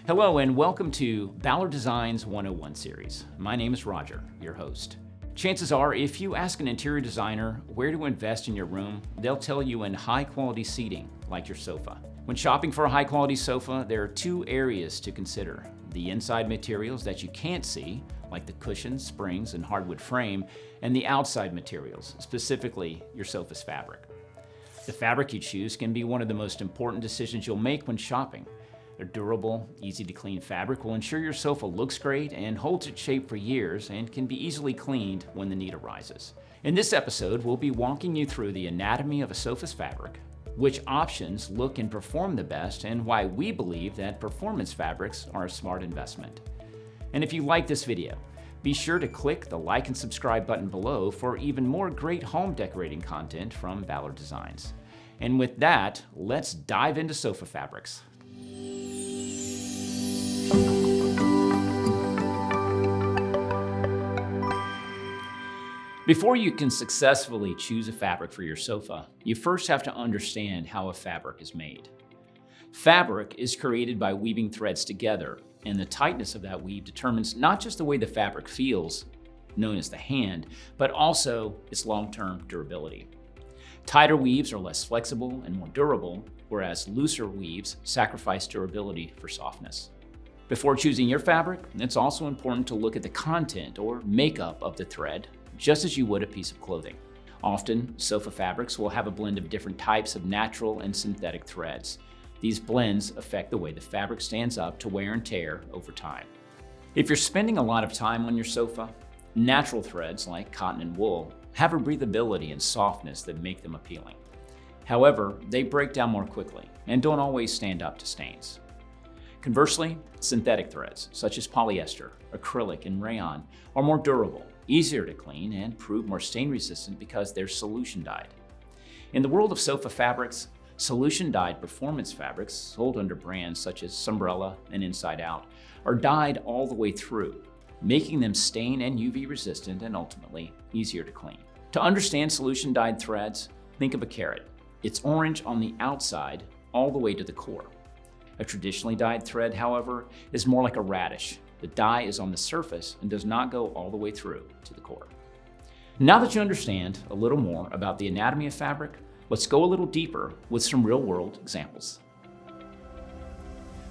Hello and welcome to Ballard Design's 101 series. My name is Rodger, your host. Chances are, if you ask an interior designer where to invest in your room, they'll tell you in high-quality seating, like your sofa. When shopping for a high-quality sofa, there are two areas to consider: the inside materials that you can't see, like the cushions, springs, and hardwood frame, and the outside materials, specifically your sofa's fabric. The fabric you choose can be one of the most important decisions you'll make when shopping. A durable, easy-to-clean fabric will ensure your sofa looks great and holds its shape for years and can be easily cleaned when the need arises. In this episode, we'll be walking you through the anatomy of a sofa's fabric, which options look and perform the best, and why we believe that performance fabrics are a smart investment. And if you like this video, be sure to click the like and subscribe button below for even more great home decorating content from Ballard Designs. And with that, let's dive into sofa fabrics. Before you can successfully choose a fabric for your sofa, you first have to understand how a fabric is made. Fabric is created by weaving threads together, and the tightness of that weave determines not just the way the fabric feels, known as the hand, but also its long-term durability. Tighter weaves are less flexible and more durable, whereas looser weaves sacrifice durability for softness. Before choosing your fabric, it's also important to look at the content or makeup of the thread, just as you would a piece of clothing. Often, sofa fabrics will have a blend of different types of natural and synthetic threads. These blends affect the way the fabric stands up to wear and tear over time. If you're spending a lot of time on your sofa, natural threads like cotton and wool have a breathability and softness that make them appealing. However, they break down more quickly and don't always stand up to stains. Conversely, synthetic threads such as polyester, acrylic, and rayon are more durable, easier to clean, and prove more stain resistant because they're solution dyed. In the world of sofa fabrics, solution dyed performance fabrics sold under brands such as Sunbrella and Inside Out are dyed all the way through, making them stain and UV resistant and ultimately easier to clean. To understand solution dyed threads, think of a carrot. It's orange on the outside all the way to the core. A traditionally dyed thread, however, is more like a radish. The dye is on the surface and does not go all the way through to the core. Now that you understand a little more about the anatomy of fabric, let's go a little deeper with some real-world examples.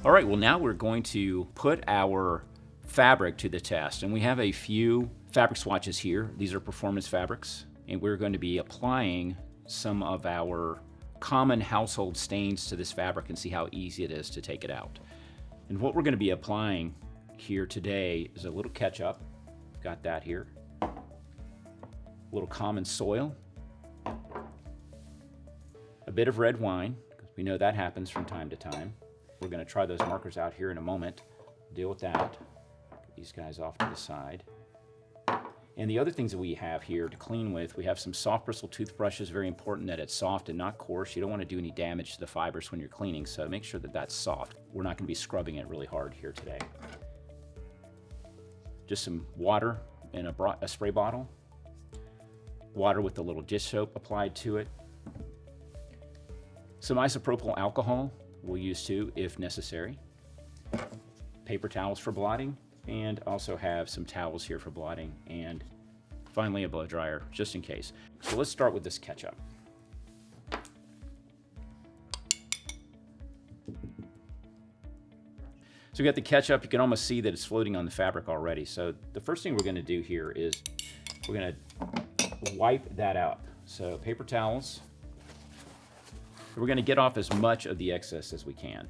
All right, well, now we're going to put our fabric to the test, and we have a few fabric swatches here. These are performance fabrics, and we're going to be applying some of our common household stains to this fabric and see how easy it is to take it out. And what we're going to be applying here today is a little ketchup, got that here, a little common soil, a bit of red wine, because we know that happens from time to time. We're going to try those markers out here in a moment, deal with that, get these guys off to the side. And the other things that we have here to clean with, we have some soft bristle toothbrushes. Very important that it's soft and not coarse. You don't want to do any damage to the fibers when you're cleaning, so make sure that that's soft. We're not going to be scrubbing it really hard here today. Just some water in a spray bottle. Water with a little dish soap applied to it. Some isopropyl alcohol we'll use too if necessary. Paper towels for blotting, and also have some towels here for blotting, and finally a blow dryer just in case. So let's start with this ketchup. So we got the ketchup. You can almost see that it's floating on the fabric already. So the first thing we're going to do here is we're going to wipe that out. So paper towels. We're going to get off as much of the excess as we can.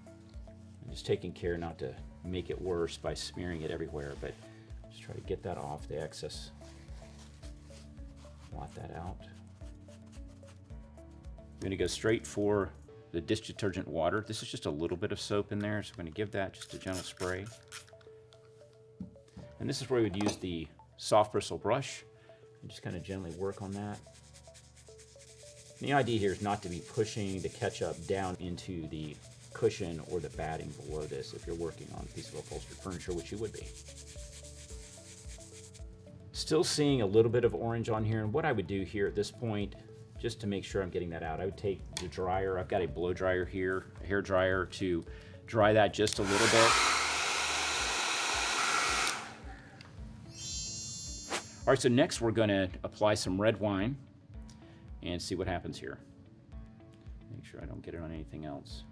I'm just taking care not to make it worse by smearing it everywhere, but just try to get that off, the excess. Blot that out. I'm going to go straight for the dish detergent water. This is just a little bit of soap in there, so I'm going to give that just a gentle spray. And this is where we would use the soft bristle brush and just kind of gently work on that. And the idea here is not to be pushing the ketchup down into the cushion or the batting below this if you're working on a piece of upholstered furniture, which you would be. Still seeing a little bit of orange on here, and what I would do here at this point, just to make sure I'm getting that out, I would take the dryer. I've got a blow dryer here, a hair dryer, to Dry that just a little bit. All right, so next we're going to apply some red wine and see what happens here. Make sure I don't get it on anything else.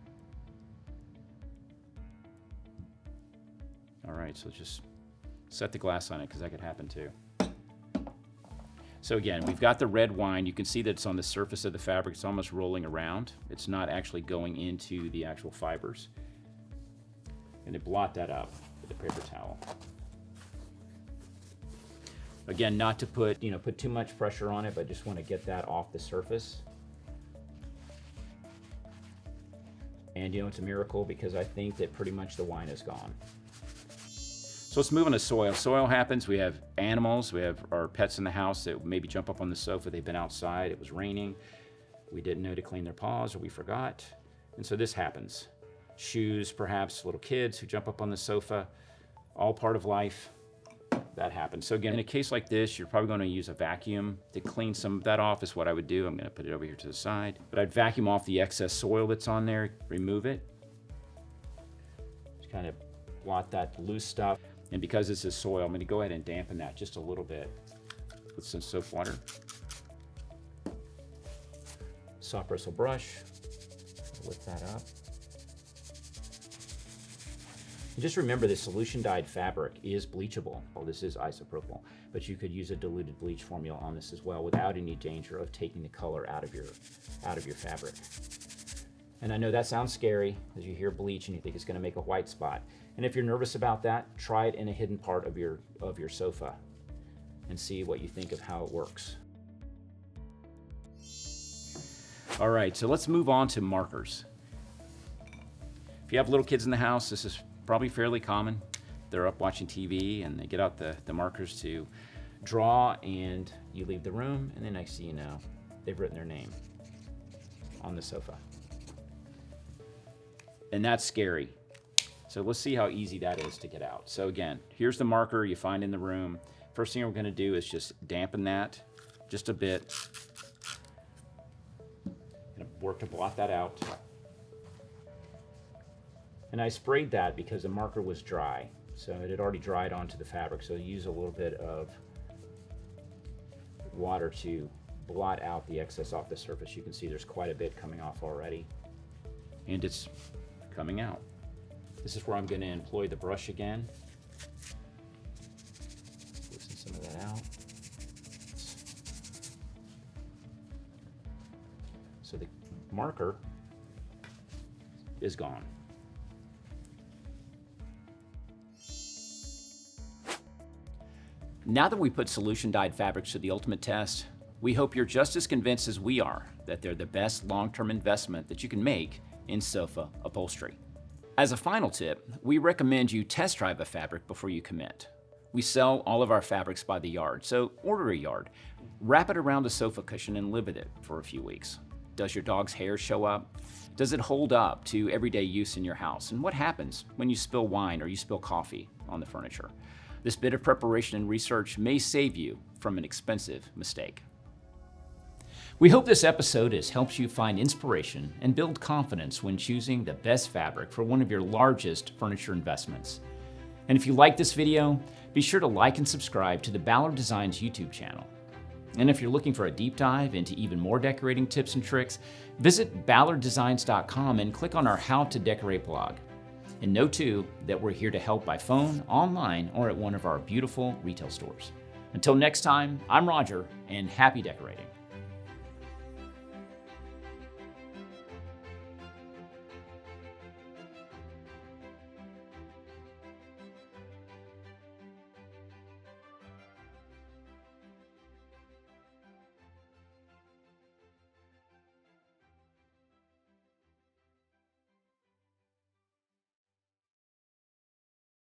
All right, so just set the glass on it because that could happen too. So again, we've got the red wine. You can see that it's on the surface of the fabric. It's almost rolling around. It's not actually going into the actual fibers. And to blot that up with a paper towel. Again, not to put too much pressure on it, but just want to get that off the surface. And it's a miracle because I think that pretty much the wine is gone. So let's move on to soil. Soil happens, we have animals, we have our pets in the house that maybe jump up on the sofa, they've been outside, it was raining, we didn't know to clean their paws or we forgot. And so this happens. Shoes, perhaps little kids who jump up on the sofa, all part of life. That happens. So again, in a case like this, you're probably going to use a vacuum to clean some of that off is what I would do. I'm going to put it over here to the side. But I'd vacuum off the excess soil that's on there, remove it. Just kind of blot that loose stuff. And because this is soil, I'm going to go ahead and dampen that just a little bit with some soap water. Soft bristle brush, lift that up. And just remember the solution dyed fabric is bleachable. Well, this is isopropyl, but you could use a diluted bleach formula on this as well without any danger of taking the color out of your fabric. And I know that sounds scary as you hear bleach and you think it's going to make a white spot. And if you're nervous about that, try it in a hidden part of your sofa and see what you think of how it works. All right, so let's move on to markers. If you have little kids in the house, this is probably fairly common. They're up watching TV and they get out the markers to draw, and you leave the room, and the next thing you know, they've written their name on the sofa. And that's scary. So let's see how easy that is to get out. So again, here's the marker you find in the room. First thing we're going to do is just dampen that just a bit. Gonna work to blot that out. And I sprayed that because the marker was dry. So it had already dried onto the fabric. So use a little bit of water to blot out the excess off the surface. You can see there's quite a bit coming off already. And it's coming out. This is where I'm going to employ the brush again. Loosen some of that out. So the marker is gone. Now that we put solution dyed fabrics to the ultimate test, we hope you're just as convinced as we are that they're the best long-term investment that you can make in sofa upholstery. As a final tip, we recommend you test drive a fabric before you commit. We sell all of our fabrics by the yard, so order a yard. Wrap it around a sofa cushion and live with it for a few weeks. Does your dog's hair show up? Does it hold up to everyday use in your house? And what happens when you spill wine or you spill coffee on the furniture? This bit of preparation and research may save you from an expensive mistake. We hope this episode has helped you find inspiration and build confidence when choosing the best fabric for one of your largest furniture investments. And if you like this video, be sure to like and subscribe to the Ballard Designs YouTube channel. And if you're looking for a deep dive into even more decorating tips and tricks, visit ballarddesigns.com and click on our How to Decorate blog. And know too that we're here to help by phone, online, or at one of our beautiful retail stores. Until next time, I'm Rodger, and happy decorating.